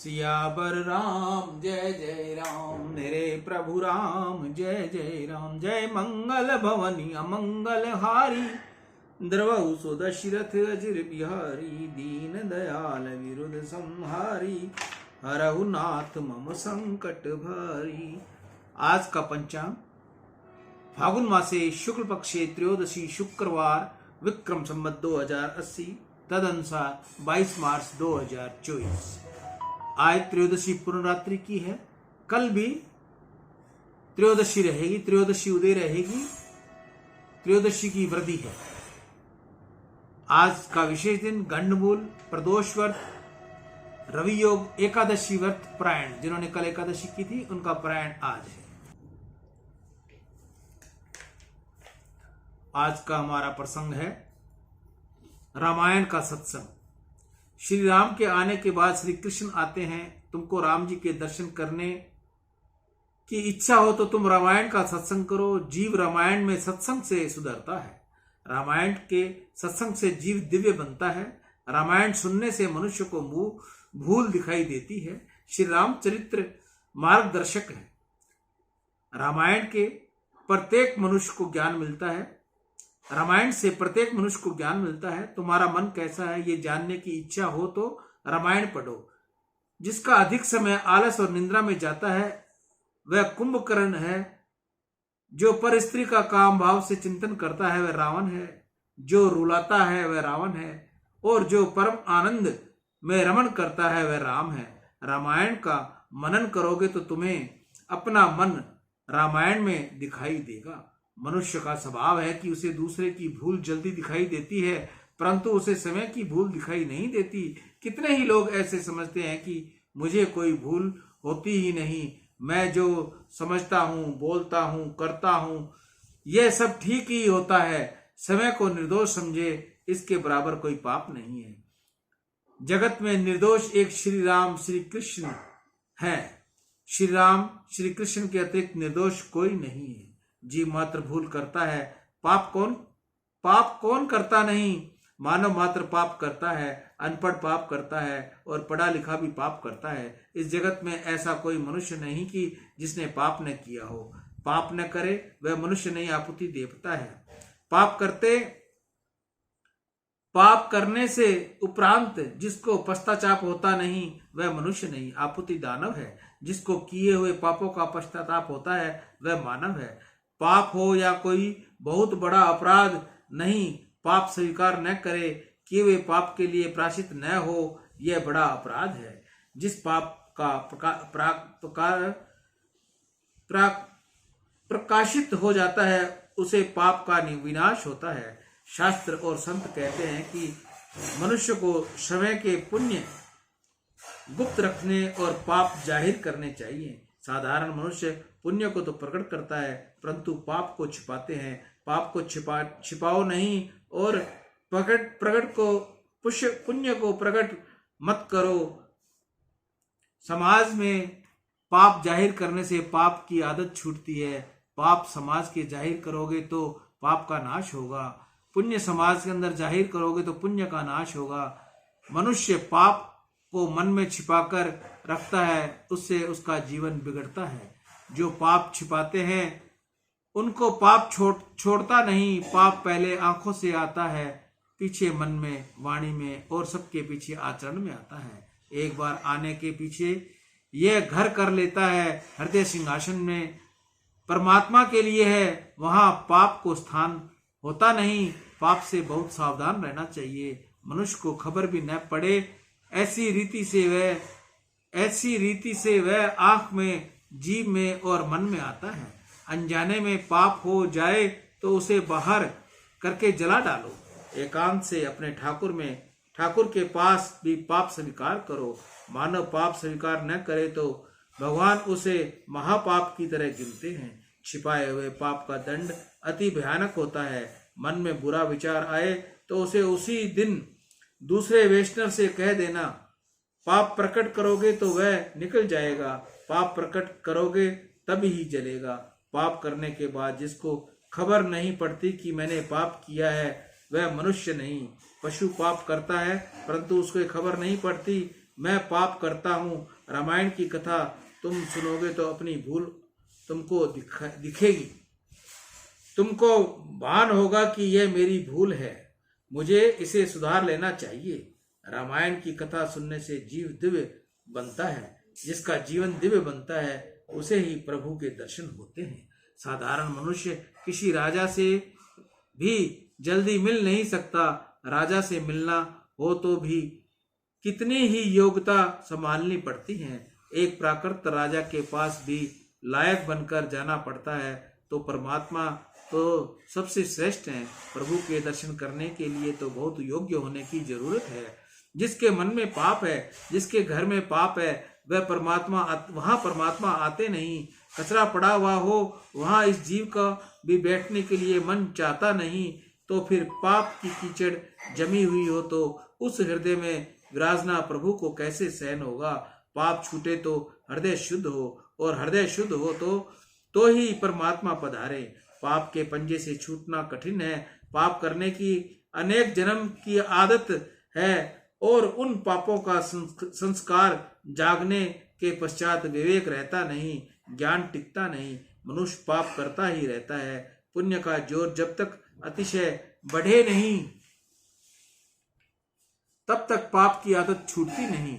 सियावर राम जय जय राम, मेरे प्रभु राम जय जय राम। जय मंगल भवनी अमंगल हारी, द्रवहु सो दशरथ अजिर बिहारी। दीन दयाल विरुद्ध संहारी, हरहु नाथ मम संकट भारी। आज का पंचांग फागुन मासे शुक्ल पक्षे त्रयोदशी शुक्रवार, विक्रम संवत 2080, तदनुसार 22 मार्च 2024। आज त्रयोदशी पूर्ण रात्रि की है। कल भी त्रयोदशी रहेगी, त्रयोदशी उदय रहेगी, त्रयोदशी की वृद्धि है। आज का विशेष दिन गंडमूल, प्रदोष व्रत, रवि योग, एकादशी व्रत, प्रायण। जिन्होंने कल एकादशी की थी उनका प्रायण आज है। आज का हमारा प्रसंग है रामायण का सत्संग। श्री राम के आने के बाद श्री कृष्ण आते हैं। तुमको राम जी के दर्शन करने की इच्छा हो तो तुम रामायण का सत्संग करो। जीव रामायण में सत्संग से सुधरता है। रामायण के सत्संग से जीव दिव्य बनता है। रामायण सुनने से मनुष्य को भूल दिखाई देती है। श्री राम चरित्र मार्गदर्शक है। रामायण के प्रत्येक मनुष्य को ज्ञान मिलता है। रामायण से प्रत्येक मनुष्य को ज्ञान मिलता है। तुम्हारा मन कैसा है ये जानने की इच्छा हो तो रामायण पढ़ो। जिसका अधिक समय आलस और निंद्रा में जाता है वह कुंभकर्ण है। जो पर स्त्री का काम भाव से चिंतन करता है वह रावण है। जो रुलाता है वह रावण है, और जो परम आनंद में रमण करता है वह राम है। रामायण का मनन करोगे तो तुम्हें अपना मन रामायण में दिखाई देगा। मनुष्य का स्वभाव है कि उसे दूसरे की भूल जल्दी दिखाई देती है, परंतु उसे समय की भूल दिखाई नहीं देती। कितने ही लोग ऐसे समझते हैं कि मुझे कोई भूल होती ही नहीं, मैं जो समझता हूं, बोलता हूं, करता हूं, यह सब ठीक ही होता है। समय को निर्दोष समझे, इसके बराबर कोई पाप नहीं है। जगत में निर्दोष एक श्री राम श्री कृष्ण है। श्री राम श्री कृष्ण के अतिरिक्त निर्दोष कोई नहीं है। जीव मात्र भूल करता है, पाप कौन करता नहीं। मानव मात्र पाप करता है, अनपढ़ पाप करता है और पढ़ा लिखा भी पाप करता है। इस जगत में ऐसा कोई मनुष्य नहीं कि जिसने पाप न किया हो। पाप न करे वह मनुष्य नहीं, आपुति देवता है। पाप करने से उपरांत जिसको पश्चाताप होता नहीं वह मनुष्य नहीं, आपुति दानव है। जिसको किए हुए पापों का पश्चाताप होता है वह मानव है। पाप हो या कोई बहुत बड़ा अपराध नहीं, पाप स्वीकार न करे, किए हुए पाप के लिए प्रायश्चित न हो, यह बड़ा अपराध है। जिस पाप का प्रकाशित हो जाता है उसे पाप का विनाश होता है। शास्त्र और संत कहते हैं कि मनुष्य को समय के पुण्य गुप्त रखने और पाप जाहिर करने चाहिए। साधारण मनुष्य पुण्य को तो प्रकट करता है, परंतु पाप को छिपाते हैं। पाप को छिपाओ नहीं, और पुण्य को प्रकट मत करो। समाज में पाप जाहिर करने से पाप की आदत छूटती है। पाप समाज के जाहिर करोगे तो पाप का नाश होगा। पुण्य समाज के अंदर जाहिर करोगे तो पुण्य का नाश होगा। मनुष्य पाप को मन में छिपाकर रखता है, उससे उसका जीवन बिगड़ता है। जो पाप छिपाते हैं उनको पाप छोड़ता नहीं। पाप पहले आंखों से आता है, पीछे मन में, वाणी में और सबके पीछे आचरण में आता है। एक बार आने के पीछे यह घर कर लेता है। हृदय सिंहासन में परमात्मा के लिए है, वहां पाप को स्थान होता नहीं। पाप से बहुत सावधान रहना चाहिए। मनुष्य को खबर भी न पड़े ऐसी रीति से वह आंख में, जीभ में और मन में आता है। अनजाने में पाप हो जाए तो उसे बाहर करके जला डालो। एकांत से अपने ठाकुर के पास भी पाप स्वीकार करो। मानव पाप स्वीकार न करे तो भगवान उसे महापाप की तरह गिनते हैं। छिपाए हुए पाप का दंड अति भयानक होता है। मन में बुरा विचार आए तो उसे उसी दिन दूसरे वैष्णव से कह देना। पाप प्रकट करोगे तो वह निकल जाएगा, पाप प्रकट करोगे तब ही जलेगा। पाप करने के बाद जिसको खबर नहीं पड़ती कि मैंने पाप किया है वह मनुष्य नहीं, पशु पाप करता है परंतु उसको खबर नहीं पड़ती मैं पाप करता हूँ। रामायण की कथा तुम सुनोगे तो अपनी भूल तुमको दिखेगी। तुमको भान होगा कि यह मेरी भूल है, मुझे इसे सुधार लेना चाहिए। रामायण की कथा सुनने से जीव दिव्य बनता है। जिसका जीवन दिव्य बनता है उसे ही प्रभु के दर्शन होते हैं। साधारण मनुष्य किसी राजा से भी जल्दी मिल नहीं सकता। राजा से मिलना हो तो भी कितनी ही योग्यता संभालनी पड़ती है। एक प्राकृत राजा के पास भी लायक बनकर जाना पड़ता है तो परमात्मा तो सबसे श्रेष्ठ है। प्रभु के दर्शन करने के लिए तो बहुत योग्य होने की जरूरत है। जिसके मन में पाप है, जिसके घर में पाप है, वह वहां परमात्मा आते नहीं। कचरा पड़ा हुआ हो वहां इस जीव का भी बैठने के लिए मन चाहता नहीं। तो फिर पाप की कीचड़ जमी हुई हो तो उस हृदय में विराजना प्रभु को कैसे सहन होगा। पाप छूटे तो हृदय शुद्ध हो, और हृदय शुद्ध हो तो ही परमात्मा पधारे। पाप के पंजे से छूटना कठिन है। पाप करने की अनेक जन्म की आदत है, और उन पापों का संस्कार जागने के पश्चात विवेक रहता नहीं, ज्ञान टिकता नहीं। मनुष्य पाप करता ही रहता है। पुण्य का जोर जब तक अतिशय बढ़े नहीं तब तक पाप की आदत छूटती नहीं।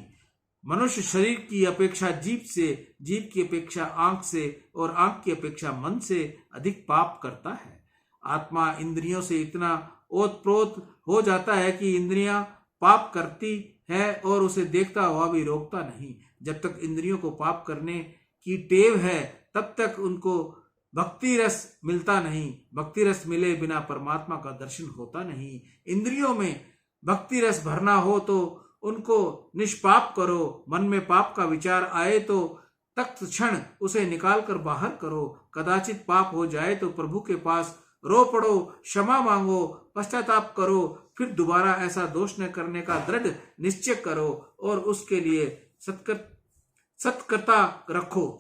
मनुष्य शरीर की अपेक्षा जीभ से, जीभ की अपेक्षा आंख से, और आंख की अपेक्षा मन से अधिक पाप करता है। आत्मा इंद्रियों से इतना ओतप्रोत हो जाता है कि इंद्रियां पाप करती है और उसे देखता हुआ भी रोकता नहीं। जब तक इंद्रियों को पाप करने की टेव है तब तक उनको भक्ति रस मिलता नहीं। भक्ति रस मिले बिना परमात्मा का दर्शन होता नहीं। इंद्रियों में भक्ति रस भरना हो तो उनको निष्पाप करो। मन में पाप का विचार आए तो तत्क्षण उसे निकालकर बाहर करो। कदाचित पाप हो जाए तो प्रभु के पास रो पड़ो, क्षमा मांगो, पश्चाताप करो, फिर दोबारा ऐसा दोष न करने का दृढ़ निश्चय करो और उसके लिए सत्कर्ता रखो।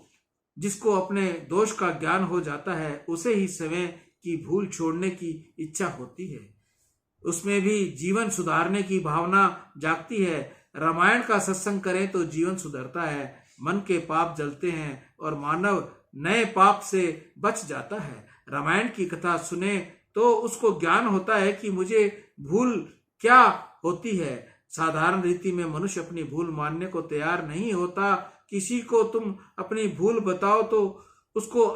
जिसको अपने दोष का ज्ञान हो जाता है उसे ही स्वयं की भूल छोड़ने की इच्छा होती है। उसमें भी जीवन सुधारने की भावना जागती है। रामायण का सत्संग करें तो जीवन सुधरता है। मन के पाप जलते हैं और मानव नए पाप से बच जाता है। रामायण की कथा सुने तो उसको ज्ञान होता है कि मुझे भूल क्या होती है। साधारण रीति में मनुष्य अपनी भूल मानने को तैयार नहीं होता। किसी को तुम अपनी भूल बताओ तो उसको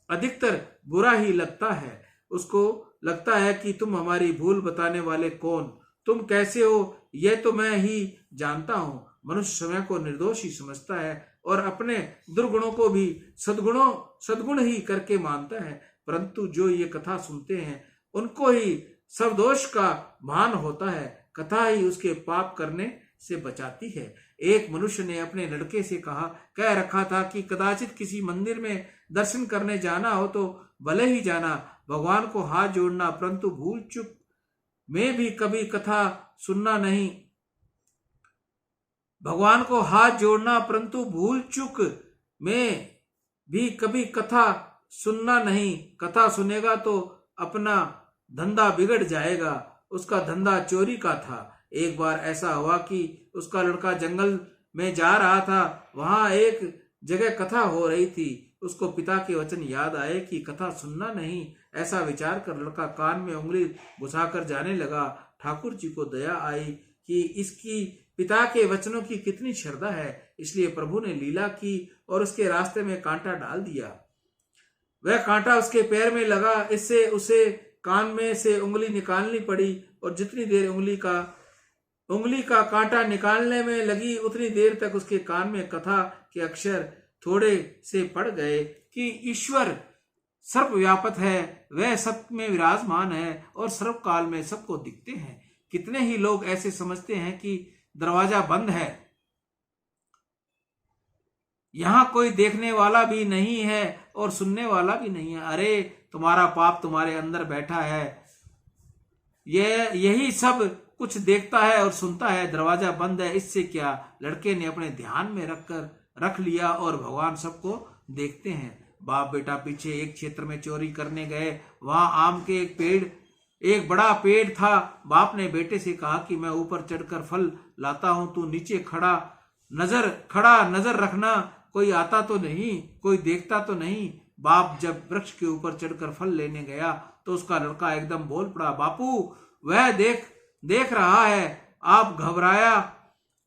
अधिकतर बुरा ही लगता है। उसको लगता है कि तुम हमारी भूल बताने वाले कौन, तुम कैसे हो, यह तो मैं ही जानता हूं। मनुष्य स्वयं को निर्दोष ही समझता है और अपने दुर्गुणों को भी सद्गुण ही करके मानता है। परंतु जो ये कथा सुनते हैं उनको ही सब दोष का भान होता है। कथा ही उसके पाप करने से बचाती है। एक मनुष्य ने अपने लड़के से कह रखा था कि कदाचित किसी मंदिर में दर्शन करने जाना हो तो भले ही जाना, भगवान को हाथ जोड़ना, परंतु भूल चूक में भी कभी कथा सुनना नहीं। भगवान को हाथ जोड़ना परंतु भूल चूक में भी कभी कथा सुनना नहीं। कथा सुनेगा तो अपना धंधा बिगड़ जाएगा। उसका धंधा चोरी का था। एक बार ऐसा हुआ कि उसका लड़का जंगल में जा रहा था। वहां एक जगह कथा हो रही थी। उसको पिता के वचन याद आए कि कथा सुनना नहीं। ऐसा विचार कर लड़का कान में उंगली घुसाकर जाने लगा। ठाकुर जी को दया आई कि इसकी पिता के वचनों की कितनी श्रद्धा है, इसलिए प्रभु ने लीला की और उसके रास्ते में कांटा डाल दिया। वह कांटा उसके पैर में लगा। इससे उसे कान में से उंगली निकालनी पड़ी और जितनी देर उंगली का कांटा निकालने में लगी उतनी देर तक उसके कान में कथा के अक्षर थोड़े से पड़ गए कि ईश्वर सर्वव्यापक है, वह सब में विराजमान है और सर्वकाल में सबको दिखते हैं। कितने ही लोग ऐसे समझते हैं कि दरवाजा बंद है, यहां कोई देखने वाला भी नहीं है और सुनने वाला भी नहीं है। अरे तुम्हारा पाप तुम्हारे अंदर बैठा है, यही सब कुछ देखता है और सुनता है। दरवाजा बंद है, इससे क्या। लड़के ने अपने ध्यान में रख लिया और भगवान सबको देखते हैं। बाप बेटा पीछे एक क्षेत्र में चोरी करने गए। वहां आम के एक पेड़ एक बड़ा पेड़ था। बाप ने बेटे से कहा कि मैं ऊपर चढ़कर फल लाता हूं, तू नीचे खड़ा नजर रखना, कोई आता तो नहीं, कोई देखता तो नहीं। बाप जब वृक्ष के ऊपर चढ़कर फल लेने गया तो उसका लड़का एकदम बोल पड़ा, बापू वह देख रहा है।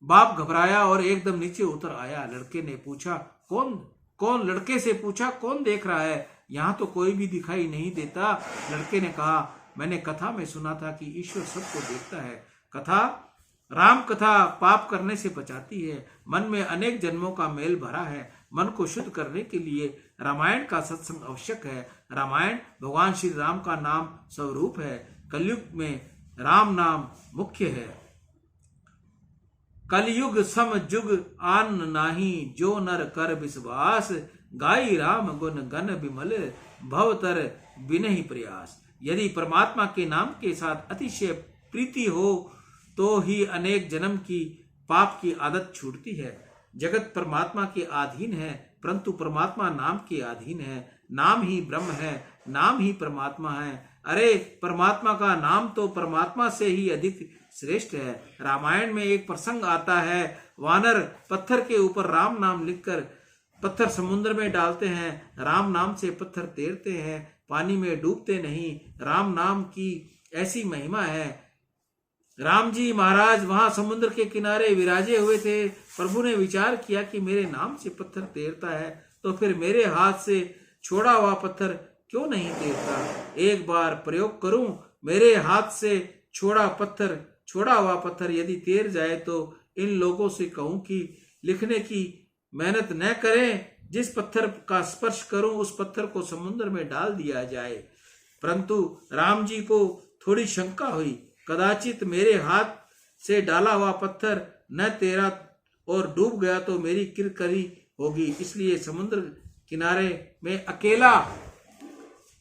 बाप घबराया और एकदम नीचे उतर आया। लड़के ने पूछा, कौन? लड़के से पूछा, कौन देख रहा है? यहां तो कोई भी दिखाई नहीं देता। लड़के ने कहा, मैंने कथा में सुना था कि ईश्वर सबको देखता है। राम कथा पाप करने से बचाती है। मन में अनेक जन्मों का मेल भरा है। मन को शुद्ध करने के लिए रामायण का सत्संग आवश्यक है। रामायण भगवान श्री राम का नाम स्वरूप है। कलयुग में राम नाम मुख्य है। कलयुग सम जुग आन नाही, जो नर कर विश्वास, गाई राम गुण गण विमल, भवतर बिनहि प्रयास। यदि परमात्मा के नाम के साथ अतिशय प्रीति हो तो ही अनेक जन्म की पाप की आदत छूटती है। जगत परमात्मा के अधीन है, परंतु परमात्मा नाम के अधीन है। नाम ही ब्रह्म है, नाम ही परमात्मा है। अरे परमात्मा का नाम तो परमात्मा से ही अधिक श्रेष्ठ है। रामायण में एक प्रसंग आता है, वानर पत्थर के ऊपर राम नाम लिखकर पत्थर समुद्र में डालते हैं। राम नाम से पत्थर तैरते हैं, पानी में डूबते नहीं। राम नाम की ऐसी महिमा है। राम जी महाराज वहां समुद्र के किनारे विराजे हुए थे। प्रभु ने विचार किया कि मेरे नाम से पत्थर तैरता है तो फिर मेरे हाथ से छोड़ा हुआ पत्थर क्यों नहीं तैरता? एक बार प्रयोग करूं, मेरे हाथ से छोड़ा हुआ पत्थर यदि तैर जाए तो इन लोगों से कहूं कि लिखने की मेहनत न करें, जिस पत्थर का स्पर्श करूं उस पत्थर को समुद्र में डाल दिया जाए। परंतु राम जी को थोड़ी शंका हुई, कदाचित मेरे हाथ से डाला हुआ पत्थर न तैरा और डूब गया तो मेरी किरकिरी होगी, इसलिए समुद्र किनारे में अकेला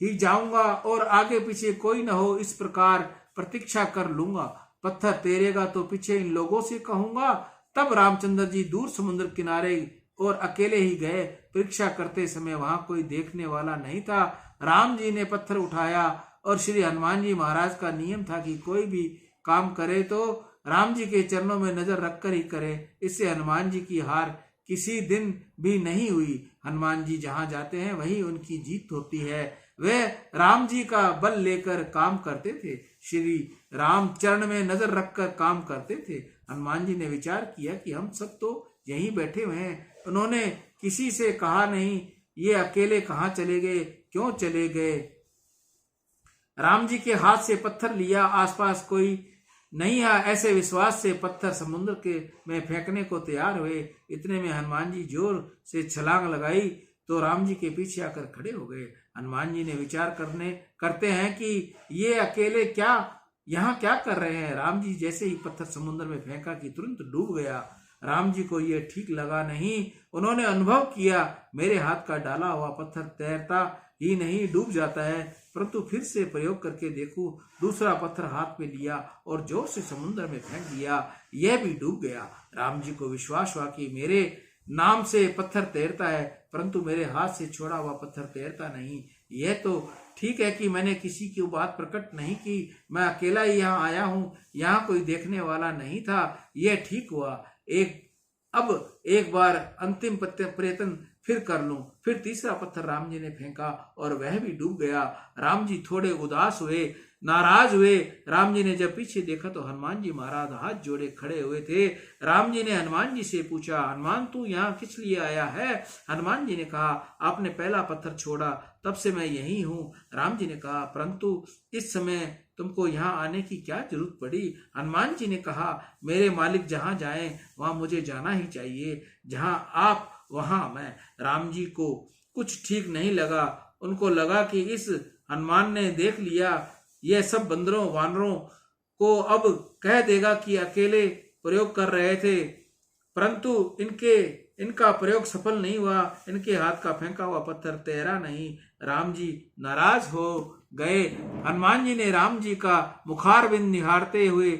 ही जाऊंगा और आगे पीछे कोई न हो, इस प्रकार प्रतीक्षा कर लूंगा। पत्थर तैरेगा तो पीछे इन लोगों से कहूंगा। तब रामचंद्र जी दूर समुद्र किनारे और अकेले ही गए। परीक्षा करते समय वहां कोई देखने वाला नहीं था। राम जी ने पत्थर उठाया और श्री हनुमान जी महाराज का नियम था कि कोई भी काम करे तो राम जी के चरणों में नजर रखकर ही करे। इससे हनुमान जी की हार किसी दिन भी नहीं हुई। हनुमान जी जहां जाते हैं वहीं उनकी जीत होती है। वे राम जी का बल लेकर काम करते थे, श्री राम चरण में नजर रखकर काम करते थे। हनुमान जी ने विचार किया कि हम सब तो यहीं बैठे हुए हैं, उन्होंने किसी से कहा नहीं, ये अकेले कहाँ चले गए, क्यों चले गए? राम जी के हाथ से पत्थर लिया, आसपास कोई नहीं है, ऐसे विश्वास से पत्थर समुद्र के में फेंकने को तैयार हुए। इतने में हनुमान जी जोर से छलांग लगाई तो राम जी के पीछे आकर खड़े हो गए। हनुमान जी ने विचार करते हैं कि ये अकेले यहाँ क्या कर रहे हैं। राम जी जैसे ही पत्थर समुद्र में फेंका कि तुरंत डूब गया। राम जी को यह ठीक लगा नहीं। उन्होंने अनुभव किया, मेरे हाथ का डाला हुआ पत्थर तैरता ही नहीं, डूब जाता है। परंतु फिर से प्रयोग करके देखूं। दूसरा पत्थर हाथ में लिया और जोर से समुद्र में फेंक दिया, यह भी डूब गया। राम जी को विश्वास हुआ कि मेरे नाम से पत्थर तैरता है, परंतु मेरे हाथ से छोड़ा हुआ पत्थर तैरता नहीं। यह तो ठीक है कि मैंने किसी की बात प्रकट नहीं की, मैं अकेला ही यहाँ आया हूँ, यहाँ कोई देखने वाला नहीं था, यह ठीक हुआ। अब एक बार अंतिम प्रयत्न फिर कर लूं। फिर तीसरा पत्थर राम जी ने फेंका और वह भी डूब गया। राम जी थोड़े उदास हुए, नाराज हुए। राम जी ने जब पीछे देखा तो हनुमान जी महाराज हाथ जोड़े खड़े हुए थे। राम जी ने हनुमान जी से पूछा, हनुमान तू यहाँ किस लिए आया है? हनुमान जी ने कहा, आपने पहला पत्थर छोड़ा तब से मैं यही हूँ। राम जी ने कहा, परंतु इस समय तुमको यहाँ आने की क्या जरूरत पड़ी? हनुमान जी ने कहा, मेरे मालिक जहाँ जाएं वहां मुझे जाना ही चाहिए, जहाँ आप वहां मैं। राम जी को कुछ ठीक नहीं लगा। उनको लगा कि इस हनुमान ने देख लिया, यह सब बंदरों वानरों को अब कह देगा कि अकेले प्रयोग कर रहे थे, परंतु इनका प्रयोग सफल नहीं हुआ। इनके हाथ का फेंका हुआ पत्थर तैरा नहीं। राम जी नाराज हो गए। हनुमान जी ने राम जी का मुखारविंद निहारते हुए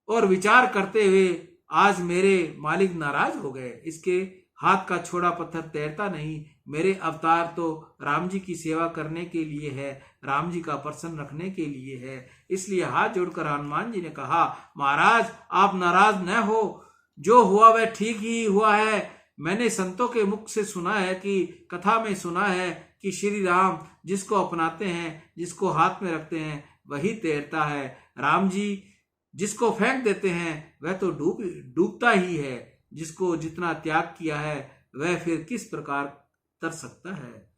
और विचार करते हुए, आज मेरे मालिक नाराज हो गए, इसके हाथ का छोड़ा पत्थर तैरता नहीं। मेरे अवतार तो राम जी की सेवा करने के लिए है, राम जी का प्रसन्न रखने के लिए है। इसलिए हाथ जोड़कर हनुमान जी ने कहा, महाराज आप नाराज न हो, जो हुआ वह ठीक ही हुआ है। मैंने संतों के मुख से सुना है कि कथा में सुना है कि श्री राम जिसको अपनाते हैं, जिसको हाथ में रखते हैं, वही तैरता है। राम जी जिसको फेंक देते हैं वह तो डूबता ही है। जिसको जितना त्याग किया है वह फिर किस प्रकार तर सकता है।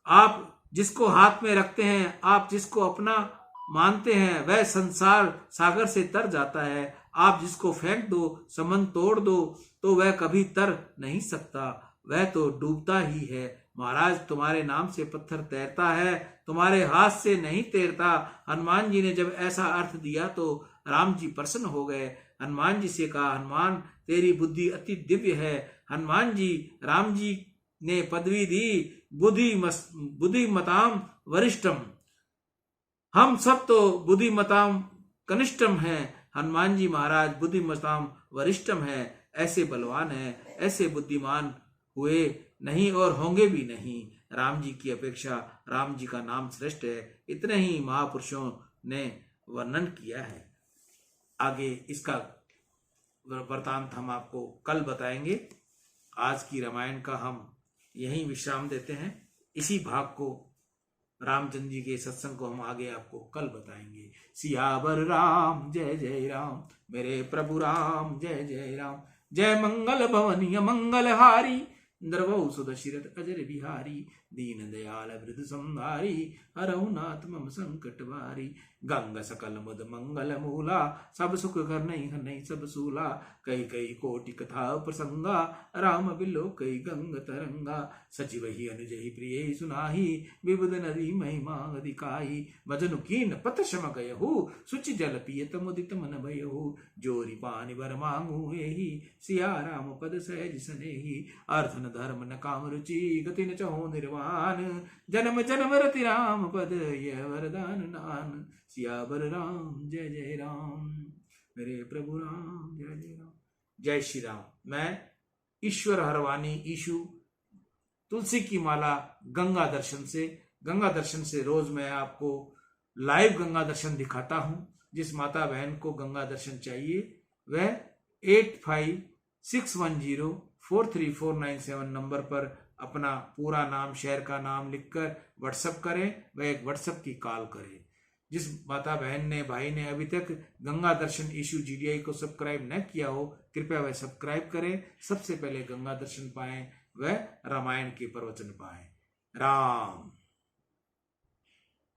आप जिसको हाथ में रखते हैं, आप जिसको अपना मानते हैं, वह संसार सागर से तर जाता है। आप जिसको फेंक दो, संबंध तोड़ दो, तो वह कभी तर नहीं सकता, वह तो डूबता ही है। महाराज तुम्हारे नाम से पत्थर तैरता है, तुम्हारे हाथ से नहीं तैरता। हनुमान जी ने जब ऐसा अर्थ दिया तो राम जी प्रसन्न हो गए। हनुमान जी से कहा, हनुमान तेरी बुद्धि अति दिव्य है। हनुमान जी राम जी ने पदवी दी बुद्धिमताम वरिष्ठम। हम सब तो बुद्धिमताम कनिष्ठम हैं, हनुमान जी महाराज बुद्धिमताम वरिष्ठम है। ऐसे बलवान है, ऐसे बुद्धिमान हुए नहीं और होंगे भी नहीं। राम जी की अपेक्षा राम जी का नाम श्रेष्ठ है। इतने ही महापुरुषों ने वर्णन किया है। आगे इसका वृतांत हम आपको कल बताएंगे। आज की रामायण का हम यहीं विश्राम देते हैं। इसी भाग को रामचंद्र जी के सत्संग को हम आगे आपको कल बताएंगे। सियावर राम जय जय राम, मेरे प्रभु राम जय जय राम। जय मंगल भवनीय मंगलहारी, द्रवौ सुदशरथ अजर बिहारी। दीन दयाल वृद्ध संहारी, हरहु नाथ मम संकट वारी। गंग सकल मुद मंगल मूला, सब सुख करनई हनई सब सूला। कई कई कोटि कथा प्रसंगा, राम बिलो कई गंग तरंगा। सचिव ही अनुजहि प्रिय सुनाही, विबुध नदी महिमा अधिकाई। भजनु कीन पत शम गयहु, सुचि जल पियत मुदित मन भयहु। जोरि पानि वर मांगू एहि, सिया राम पद सहज सनेहि। अर्थन धर्म न काम रुचि, गति न चहु निर्वाण। जन्म जन्म रति राम पद, यह वरदान नान। सियावर राम जय जय राम, मेरे प्रभु राम जय जय राम। जय श्री राम। मैं ईश्वर हरवानी ईशु तुलसी की माला गंगा दर्शन से रोज मैं आपको लाइव गंगा दर्शन दिखाता हूं। जिस माता बहन को गंगा दर्शन चाहिए वह 8561043497 नंबर पर अपना पूरा नाम, शहर का नाम लिखकर व्हाट्सएप करें। वह एक व्हाट्सएप की कॉल करें। जिस माता बहन ने, भाई ने अभी तक गंगा दर्शन ईशु GDI को सब्सक्राइब न किया हो, कृपया वह सब्सक्राइब करें। सबसे पहले गंगा दर्शन पाएं, वह रामायण के प्रवचन पाएं। राम।